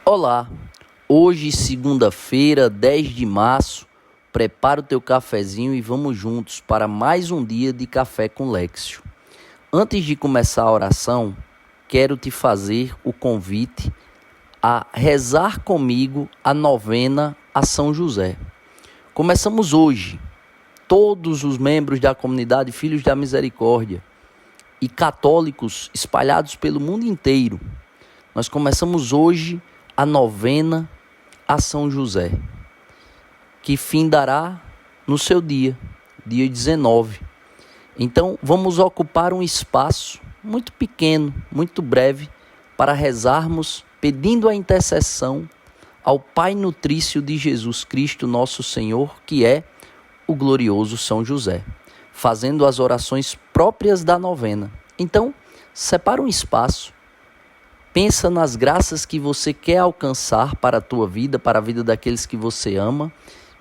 Olá, hoje segunda-feira, 10 de março, prepara o teu cafezinho e vamos juntos para mais um dia de Café com Lexio. Antes de começar a oração, quero te fazer o convite a rezar comigo a novena a São José. Começamos hoje, todos os membros da comunidade Filhos da Misericórdia e católicos espalhados pelo mundo inteiro. Nós começamos hoje a novena a São José, que findará no seu dia 19. Então, vamos ocupar um espaço muito pequeno, muito breve, para rezarmos, pedindo a intercessão ao Pai nutrício de Jesus Cristo, nosso Senhor, que é o glorioso São José, fazendo as orações próprias da novena. Então, separa um espaço, pensa nas graças que você quer alcançar para a tua vida, para a vida daqueles que você ama,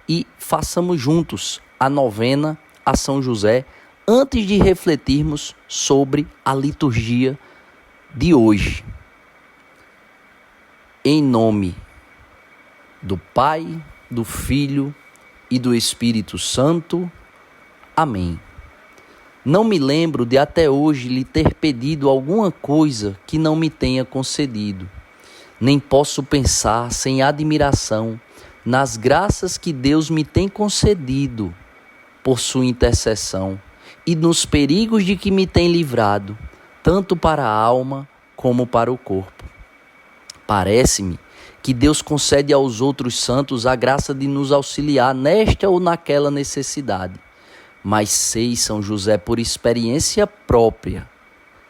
e façamos juntos a novena a São José, antes de refletirmos sobre a liturgia de hoje. Em nome do Pai, do Filho e do Espírito Santo. Amém. Não me lembro de até hoje lhe ter pedido alguma coisa que não me tenha concedido. Nem posso pensar sem admiração nas graças que Deus me tem concedido por sua intercessão e nos perigos de que me tem livrado, tanto para a alma como para o corpo. Parece-me que Deus concede aos outros santos a graça de nos auxiliar nesta ou naquela necessidade. Mas sei, São José, por experiência própria,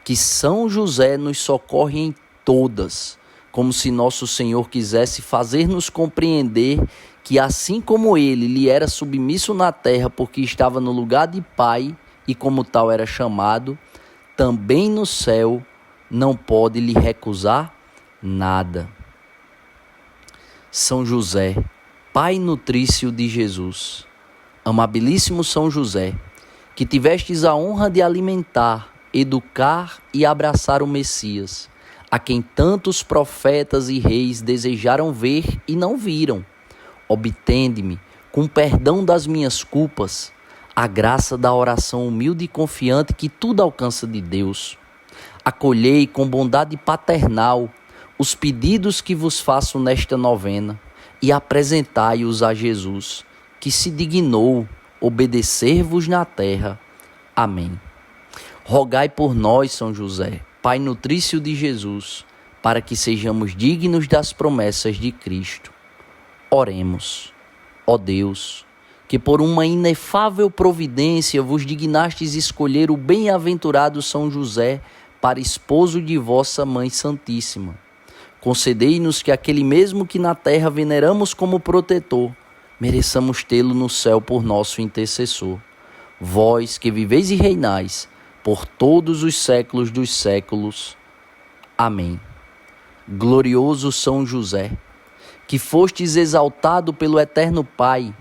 que São José nos socorre em todas, como se nosso Senhor quisesse fazer-nos compreender que assim como ele lhe era submisso na terra porque estava no lugar de Pai e como tal era chamado, também no céu não pode lhe recusar nada. São José, Pai nutrício de Jesus, amabilíssimo São José, que tivestes a honra de alimentar, educar e abraçar o Messias, a quem tantos profetas e reis desejaram ver e não viram, obtende-me, com perdão das minhas culpas, a graça da oração humilde e confiante que tudo alcança de Deus. Acolhei com bondade paternal os pedidos que vos faço nesta novena e apresentai-os a Jesus, que se dignou obedecer-vos na terra. Amém. Rogai por nós, São José, Pai nutrício de Jesus, para que sejamos dignos das promessas de Cristo. Oremos. Ó Deus, que por uma inefável providência vos dignastes escolher o bem-aventurado São José para esposo de vossa Mãe Santíssima, concedei-nos que aquele mesmo que na terra veneramos como protetor, mereçamos tê-lo no céu por nosso intercessor. Vós que viveis e reinais por todos os séculos dos séculos. Amém. Glorioso São José, que fostes exaltado pelo eterno Pai,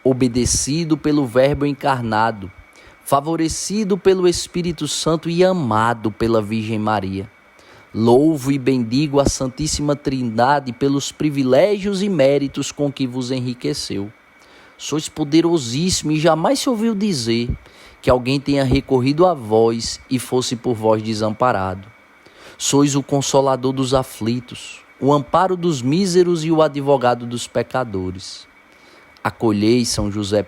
obedecido pelo Verbo encarnado, favorecido pelo Espírito Santo e amado pela Virgem Maria. Louvo e bendigo a Santíssima Trindade pelos privilégios e méritos com que vos enriqueceu. Sois poderosíssimo e jamais se ouviu dizer que alguém tenha recorrido a vós e fosse por vós desamparado. Sois o consolador dos aflitos, o amparo dos míseros e o advogado dos pecadores. Acolhei, São José,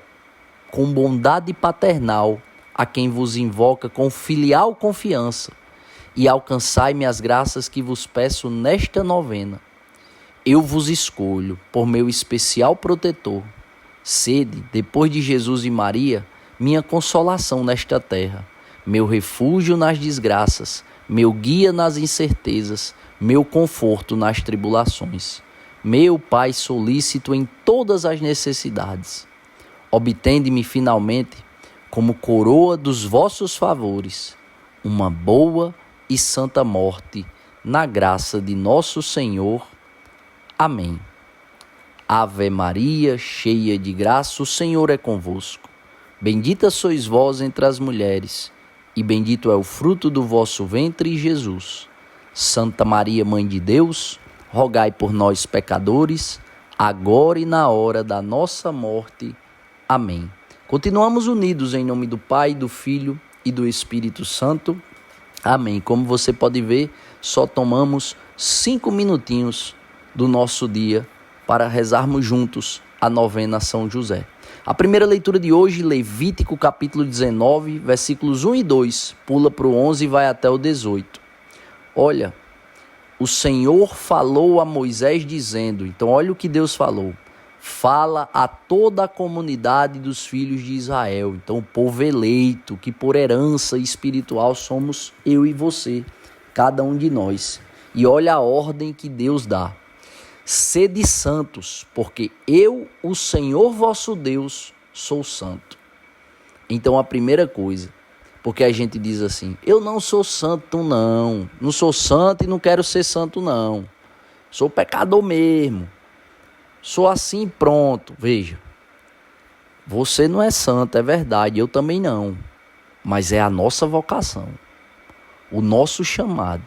com bondade paternal a quem vos invoca com filial confiança, e alcançai-me as graças que vos peço nesta novena. Eu vos escolho por meu especial protetor. Sede, depois de Jesus e Maria, minha consolação nesta terra, meu refúgio nas desgraças, meu guia nas incertezas, meu conforto nas tribulações, meu Pai solícito em todas as necessidades. Obtende-me finalmente, como coroa dos vossos favores, uma boa e santa morte, na graça de nosso Senhor. Amém. Ave Maria, cheia de graça, o Senhor é convosco. Bendita sois vós entre as mulheres, e bendito é o fruto do vosso ventre, Jesus. Santa Maria, Mãe de Deus, rogai por nós, pecadores, agora e na hora da nossa morte. Amém. Continuamos unidos em nome do Pai, do Filho e do Espírito Santo. Amém. Como você pode ver, só tomamos 5 minutinhos do nosso dia para rezarmos juntos a novena São José. A primeira leitura de hoje, Levítico capítulo 19, versículos 1 e 2, pula para o 11 e vai até o 18. Olha, o Senhor falou a Moisés dizendo, então olha o que Deus falou. Fala a toda a comunidade dos filhos de Israel, então o povo eleito, que por herança espiritual somos eu e você, cada um de nós. E olha a ordem que Deus dá. Sede santos, porque eu, o Senhor vosso Deus, sou santo. Então a primeira coisa, porque a gente diz assim, eu não sou santo não sou santo e não quero ser santo não, sou pecador mesmo, sou assim pronto. Veja, você não é santo, é verdade, eu também não, mas é a nossa vocação, o nosso chamado.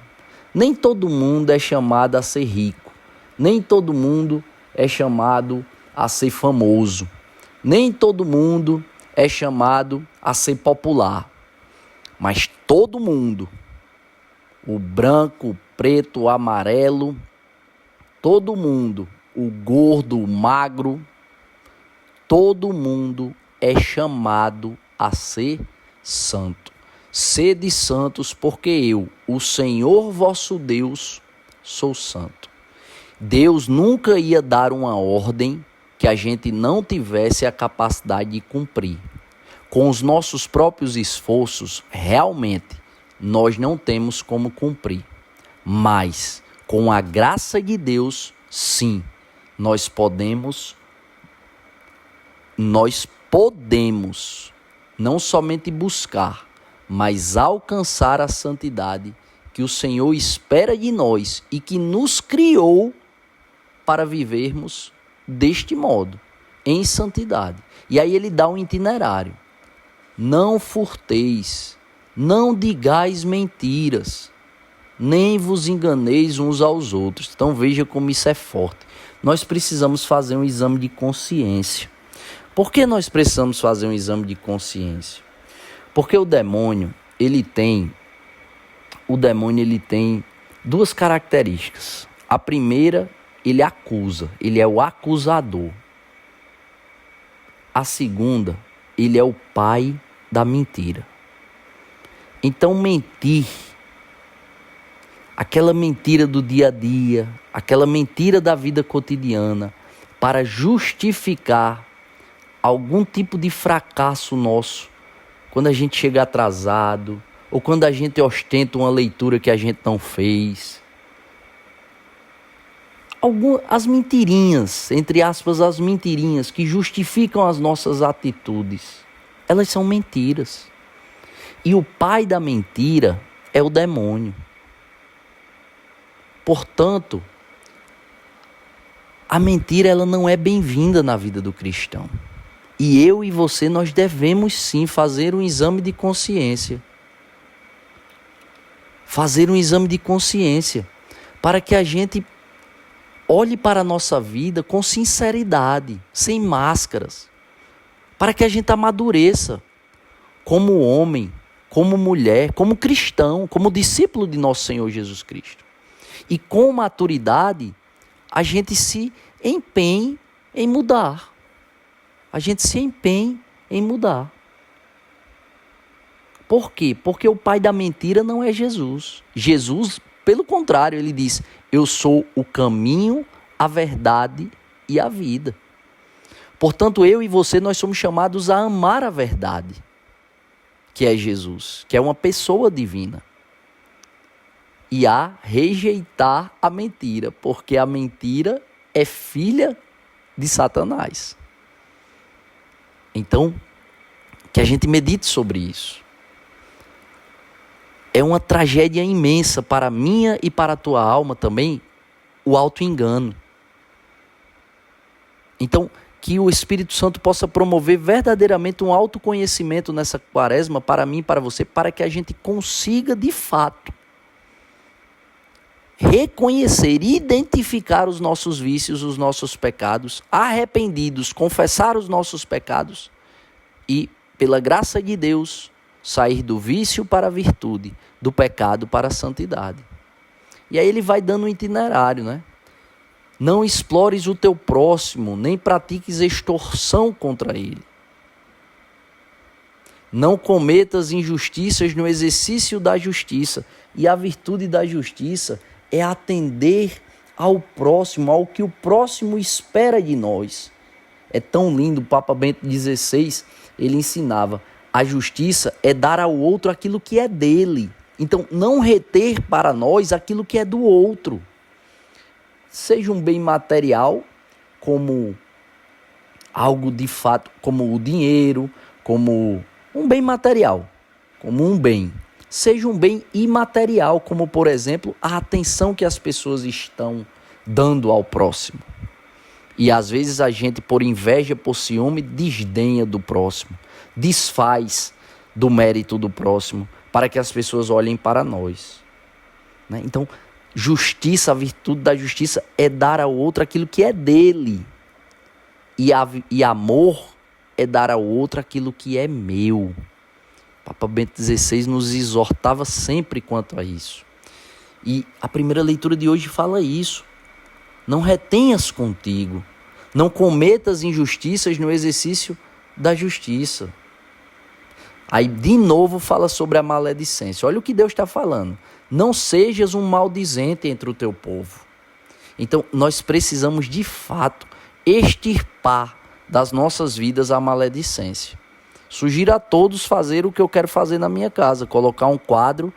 Nem todo mundo é chamado a ser rico, nem todo mundo é chamado a ser famoso, nem todo mundo é chamado a ser popular, mas todo mundo, o branco, o preto, o amarelo, todo mundo, o gordo, o magro, todo mundo é chamado a ser santo. Sede santos, porque eu, o Senhor vosso Deus, sou santo. Deus nunca ia dar uma ordem que a gente não tivesse a capacidade de cumprir. Com os nossos próprios esforços, realmente, nós não temos como cumprir. Mas, com a graça de Deus, sim, nós podemos não somente buscar, mas alcançar a santidade que o Senhor espera de nós e que nos criou para vivermos deste modo, em santidade. E aí ele dá um itinerário. Não furteis, não digais mentiras, nem vos enganeis uns aos outros. Então veja como isso é forte. Nós precisamos fazer um exame de consciência. Por que nós precisamos fazer um exame de consciência? Porque o demônio, ele tem duas características. A primeira, ele acusa, ele é o acusador. A segunda, ele é o pai da mentira. Então mentir, aquela mentira do dia a dia, aquela mentira da vida cotidiana, para justificar algum tipo de fracasso nosso, quando a gente chega atrasado, ou quando a gente ostenta uma leitura que a gente não fez. As mentirinhas, entre aspas, as mentirinhas que justificam as nossas atitudes, elas são mentiras. E o pai da mentira é o demônio. Portanto, a mentira ela não é bem-vinda na vida do cristão. E eu e você, nós devemos sim fazer um exame de consciência. Fazer um exame de consciência para que a gente olhe para a nossa vida com sinceridade, sem máscaras, para que a gente amadureça como homem, como mulher, como cristão, como discípulo de nosso Senhor Jesus Cristo. E com maturidade, a gente se empenhe em mudar. A gente se empenhe em mudar. Por quê? Porque o pai da mentira não é Jesus. Jesus, pelo contrário, ele diz, eu sou o caminho, a verdade e a vida. Portanto, eu e você, nós somos chamados a amar a verdade, que é Jesus, que é uma pessoa divina. E a rejeitar a mentira, porque a mentira é filha de Satanás. Então, que a gente medite sobre isso. É uma tragédia imensa para a minha e para a tua alma também, o auto-engano. Então, que o Espírito Santo possa promover verdadeiramente um autoconhecimento nessa quaresma para mim e para você, para que a gente consiga, de fato, reconhecer, identificar os nossos vícios, os nossos pecados, arrependidos, confessar os nossos pecados e, pela graça de Deus, sair do vício para a virtude, do pecado para a santidade. E aí ele vai dando um itinerário, né? Não explores o teu próximo, nem pratiques extorsão contra ele. Não cometas injustiças no exercício da justiça. E a virtude da justiça é atender ao próximo, ao que o próximo espera de nós. É tão lindo, o Papa Bento XVI, ele ensinava, a justiça é dar ao outro aquilo que é dele. Então, não reter para nós aquilo que é do outro. Seja um bem material, como algo de fato, como o dinheiro, como um bem material, como um bem. Seja um bem imaterial, como, por exemplo, a atenção que as pessoas estão dando ao próximo. E às vezes a gente, por inveja, por ciúme, desdenha do próximo, desfaz do mérito do próximo, para que as pessoas olhem para nós. Né? Então, justiça, a virtude da justiça é dar ao outro aquilo que é dele. E amor é dar ao outro aquilo que é meu. Papa Bento XVI nos exortava sempre quanto a isso. E a primeira leitura de hoje fala isso. Não retenhas contigo. Não cometas injustiças no exercício da justiça. Aí de novo fala sobre a maledicência. Olha o que Deus está falando. Não sejas um maldizente entre o teu povo. Então nós precisamos de fato extirpar das nossas vidas a maledicência. Sugiro a todos fazer o que eu quero fazer na minha casa, colocar um quadro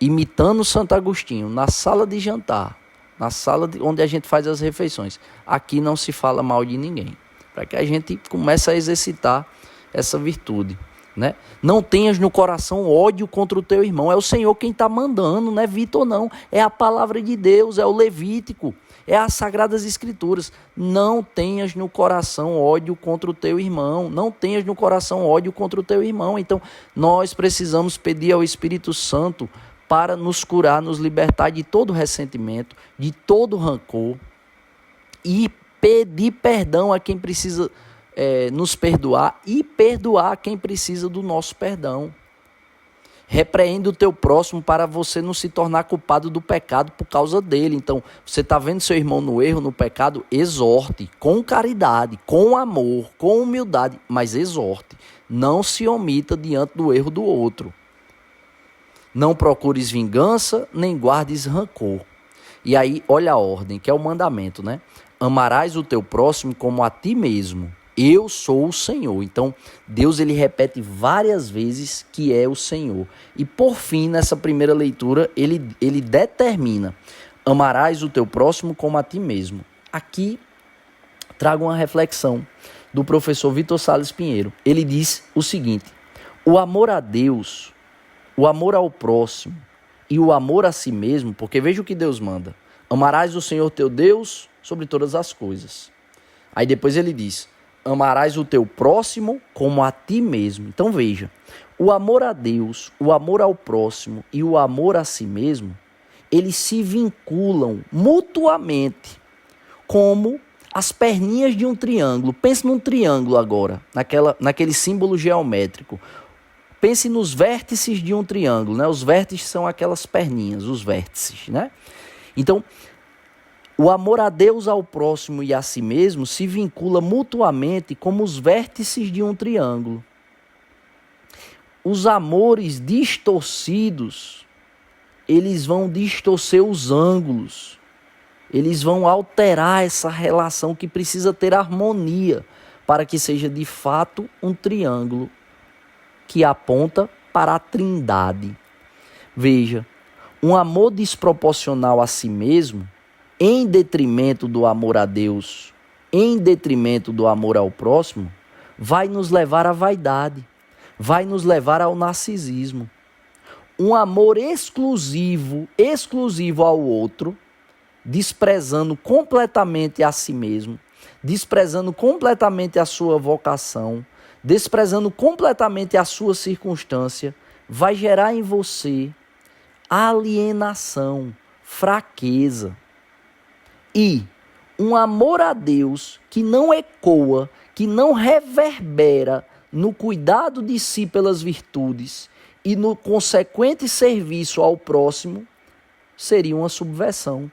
imitando Santo Agostinho na sala de jantar, na sala onde a gente faz as refeições. Aqui não se fala mal de ninguém, para que a gente comece a exercitar essa virtude. Né? Não tenhas no coração ódio contra o teu irmão. É o Senhor quem está mandando, não é Vitor não. É a palavra de Deus, é o Levítico, é as Sagradas Escrituras. Não tenhas no coração ódio contra o teu irmão. Não tenhas no coração ódio contra o teu irmão. Então, nós precisamos pedir ao Espírito Santo para nos curar, nos libertar de todo ressentimento, de todo rancor e pedir perdão a quem precisa nos perdoar e perdoar quem precisa do nosso perdão. Repreenda o teu próximo para você não se tornar culpado do pecado por causa dele. Então, você está vendo seu irmão no erro, no pecado, exorte, com caridade, com amor, com humildade, mas exorte. Não se omita diante do erro do outro. Não procures vingança, nem guardes rancor. E aí, olha a ordem, que é o mandamento, né? Amarás o teu próximo como a ti mesmo. Eu sou o Senhor. Então, Deus ele repete várias vezes que é o Senhor. E por fim, nessa primeira leitura, ele determina: amarás o teu próximo como a ti mesmo. Aqui, trago uma reflexão do professor Vitor Sales Pinheiro. Ele diz o seguinte: o amor a Deus, o amor ao próximo e o amor a si mesmo, porque veja o que Deus manda: amarás o Senhor teu Deus sobre todas as coisas. Aí depois ele diz: amarás o teu próximo como a ti mesmo. Então veja, o amor a Deus, o amor ao próximo e o amor a si mesmo, eles se vinculam mutuamente como as perninhas de um triângulo. Pense num triângulo agora, naquele símbolo geométrico. Pense nos vértices de um triângulo, né? Os vértices são aquelas perninhas, os vértices, né? Então, o amor a Deus, ao próximo e a si mesmo se vincula mutuamente como os vértices de um triângulo. Os amores distorcidos, eles vão distorcer os ângulos. Eles vão alterar essa relação que precisa ter harmonia para que seja de fato um triângulo que aponta para a Trindade. Veja, um amor desproporcional a si mesmo, em detrimento do amor a Deus, em detrimento do amor ao próximo, vai nos levar à vaidade, vai nos levar ao narcisismo. Um amor exclusivo ao outro, desprezando completamente a si mesmo, desprezando completamente a sua vocação, desprezando completamente a sua circunstância, vai gerar em você alienação, fraqueza. E um amor a Deus que não ecoa, que não reverbera no cuidado de si pelas virtudes e no consequente serviço ao próximo, seria uma subversão.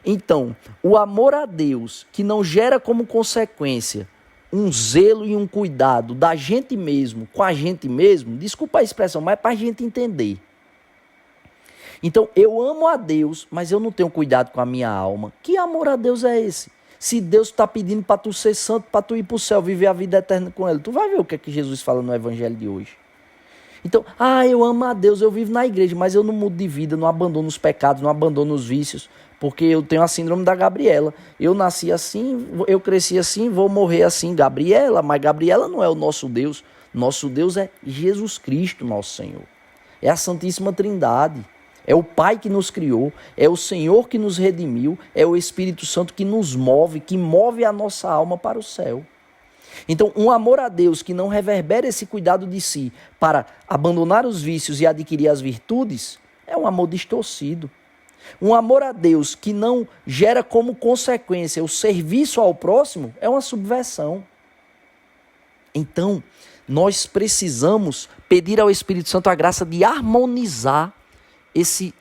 Então, o amor a Deus que não gera como consequência um zelo e um cuidado da gente mesmo, com a gente mesmo, desculpa a expressão, mas é para a gente entender. Então, eu amo a Deus, mas eu não tenho cuidado com a minha alma. Que amor a Deus é esse? Se Deus está pedindo para tu ser santo, para tu ir para o céu, viver a vida eterna com Ele, tu vai ver o que é que Jesus fala no Evangelho de hoje. Então, eu amo a Deus, eu vivo na igreja, mas eu não mudo de vida, não abandono os pecados, não abandono os vícios, porque eu tenho a síndrome da Gabriela. Eu nasci assim, eu cresci assim, vou morrer assim. Gabriela, mas Gabriela não é o nosso Deus. Nosso Deus é Jesus Cristo, nosso Senhor. É a Santíssima Trindade. É o Pai que nos criou, é o Senhor que nos redimiu, é o Espírito Santo que nos move, que move a nossa alma para o céu. Então, um amor a Deus que não reverbera esse cuidado de si para abandonar os vícios e adquirir as virtudes, é um amor distorcido. Um amor a Deus que não gera como consequência o serviço ao próximo, é uma subversão. Então, nós precisamos pedir ao Espírito Santo a graça de harmonizar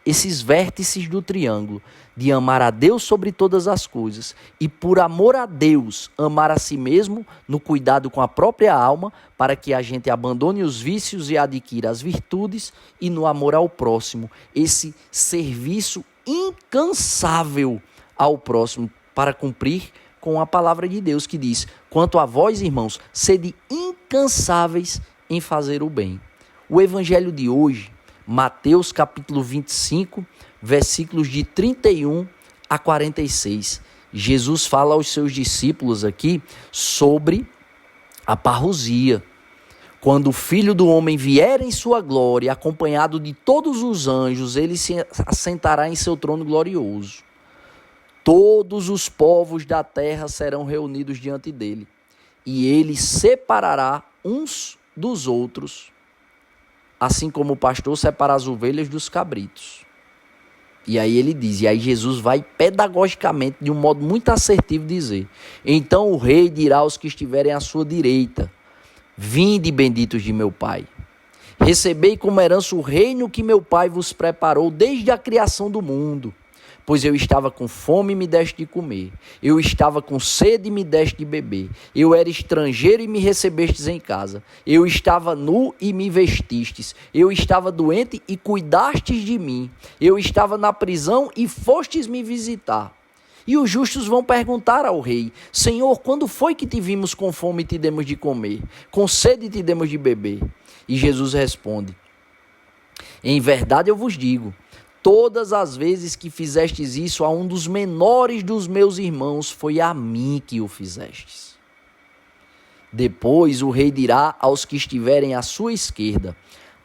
esses vértices do triângulo, de amar a Deus sobre todas as coisas e, por amor a Deus, amar a si mesmo no cuidado com a própria alma, para que a gente abandone os vícios e adquira as virtudes, e no amor ao próximo, esse serviço incansável ao próximo para cumprir com a palavra de Deus que diz: quanto a vós, irmãos, sede incansáveis em fazer o bem. O evangelho de hoje, Mateus capítulo 25, versículos de 31 a 46. Jesus fala aos seus discípulos aqui sobre a parousia. Quando o Filho do Homem vier em sua glória, acompanhado de todos os anjos, ele se assentará em seu trono glorioso. Todos os povos da terra serão reunidos diante dele, e ele separará uns dos outros, assim como o pastor separa as ovelhas dos cabritos. E aí ele diz, e aí Jesus vai pedagogicamente, de um modo muito assertivo, dizer: então o rei dirá aos que estiverem à sua direita: vinde, benditos de meu Pai, recebei como herança o reino que meu Pai vos preparou desde a criação do mundo. Pois eu estava com fome e me deste de comer, eu estava com sede e me deste de beber, eu era estrangeiro e me recebestes em casa, eu estava nu e me vestistes, eu estava doente e cuidastes de mim, eu estava na prisão e fostes me visitar. E os justos vão perguntar ao rei: Senhor, quando foi que te vimos com fome e te demos de comer, com sede e te demos de beber? E Jesus responde: em verdade eu vos digo, todas as vezes que fizestes isso a um dos menores dos meus irmãos, foi a mim que o fizestes. Depois o rei dirá aos que estiverem à sua esquerda: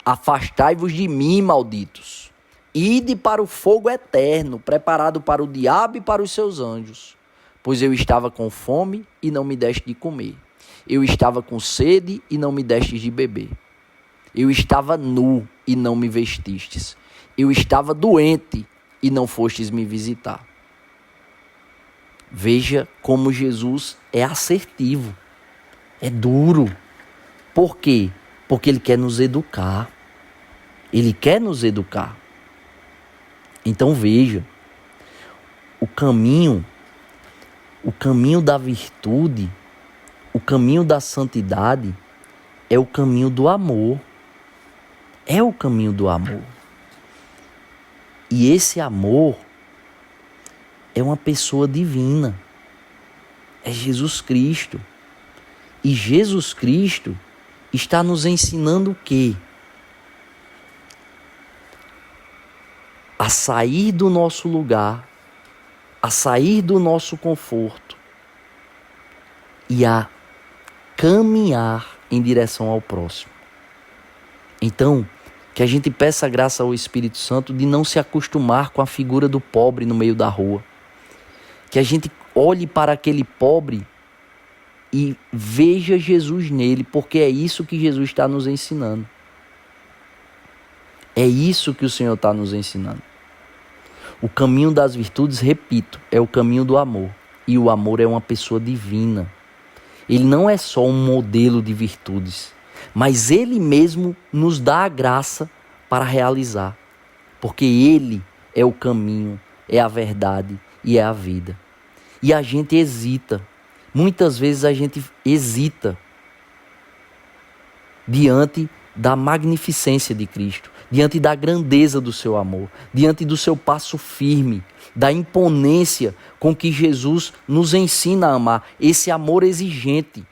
afastai-vos de mim, malditos. Ide para o fogo eterno, preparado para o diabo e para os seus anjos. Pois eu estava com fome e não me deste de comer. Eu estava com sede e não me destes de beber. Eu estava nu e não me vestistes. Eu estava doente e não fostes me visitar. Veja como Jesus é assertivo, é duro. Por quê? Porque ele quer nos educar. Ele quer nos educar. Então veja, o caminho da virtude, o caminho da santidade é o caminho do amor. É o caminho do amor. E esse amor é uma pessoa divina. É Jesus Cristo. E Jesus Cristo está nos ensinando o quê? A sair do nosso lugar, a sair do nosso conforto e a caminhar em direção ao próximo. Então, que a gente peça a graça ao Espírito Santo de não se acostumar com a figura do pobre no meio da rua. Que a gente olhe para aquele pobre e veja Jesus nele, porque é isso que Jesus está nos ensinando. É isso que o Senhor está nos ensinando. O caminho das virtudes, repito, é o caminho do amor. E o amor é uma pessoa divina. Ele não é só um modelo de virtudes, mas ele mesmo nos dá a graça para realizar. Porque ele é o caminho, é a verdade e é a vida. E a gente hesita. Muitas vezes a gente hesita diante da magnificência de Cristo, diante da grandeza do seu amor, diante do seu passo firme, da imponência com que Jesus nos ensina a amar, esse amor exigente,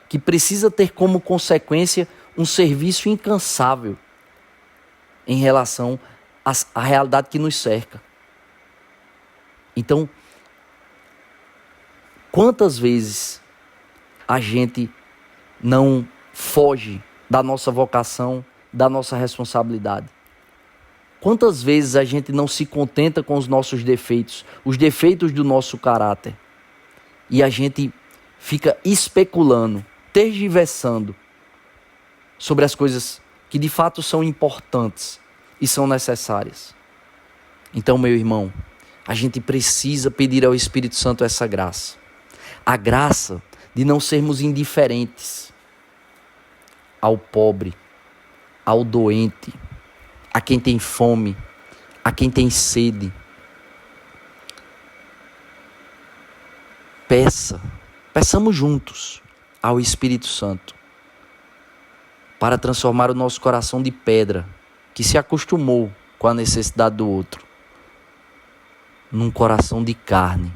que precisa ter como consequência um serviço incansável em relação à realidade que nos cerca. Então, quantas vezes a gente não foge da nossa vocação, da nossa responsabilidade? Quantas vezes a gente não se contenta com os nossos defeitos, os defeitos do nosso caráter, e a gente fica especulando, tergiversando sobre as coisas que de fato são importantes e são necessárias? Então, meu irmão, a gente precisa pedir ao Espírito Santo essa graça. A graça de não sermos indiferentes ao pobre, ao doente, a quem tem fome, a quem tem sede. Peçamos juntos ao Espírito Santo para transformar o nosso coração de pedra, que se acostumou com a necessidade do outro, num coração de carne,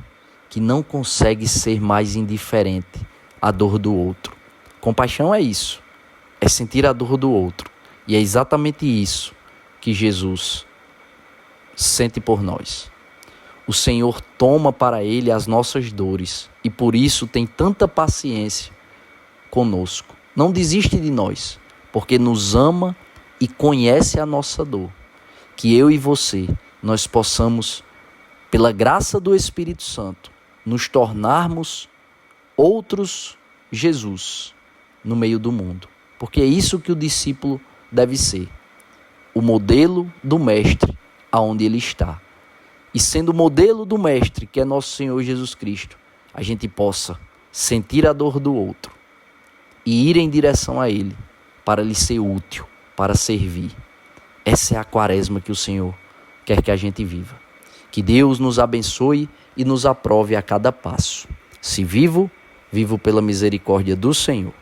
que não consegue ser mais indiferente à dor do outro. Compaixão é isso. É sentir a dor do outro. E é exatamente isso que Jesus sente por nós. O Senhor toma para Ele as nossas dores e por isso tem tanta paciência conosco. Não desiste de nós, porque nos ama e conhece a nossa dor. Que eu e você, nós possamos, pela graça do Espírito Santo, nos tornarmos outros Jesus no meio do mundo. Porque é isso que o discípulo deve ser. O modelo do mestre aonde ele está. E sendo o modelo do mestre, que é nosso Senhor Jesus Cristo, a gente possa sentir a dor do outro e ir em direção a ele para lhe ser útil, para servir. Essa é a quaresma que o Senhor quer que a gente viva. Que Deus nos abençoe e nos aprove a cada passo. Se vivo, vivo pela misericórdia do Senhor.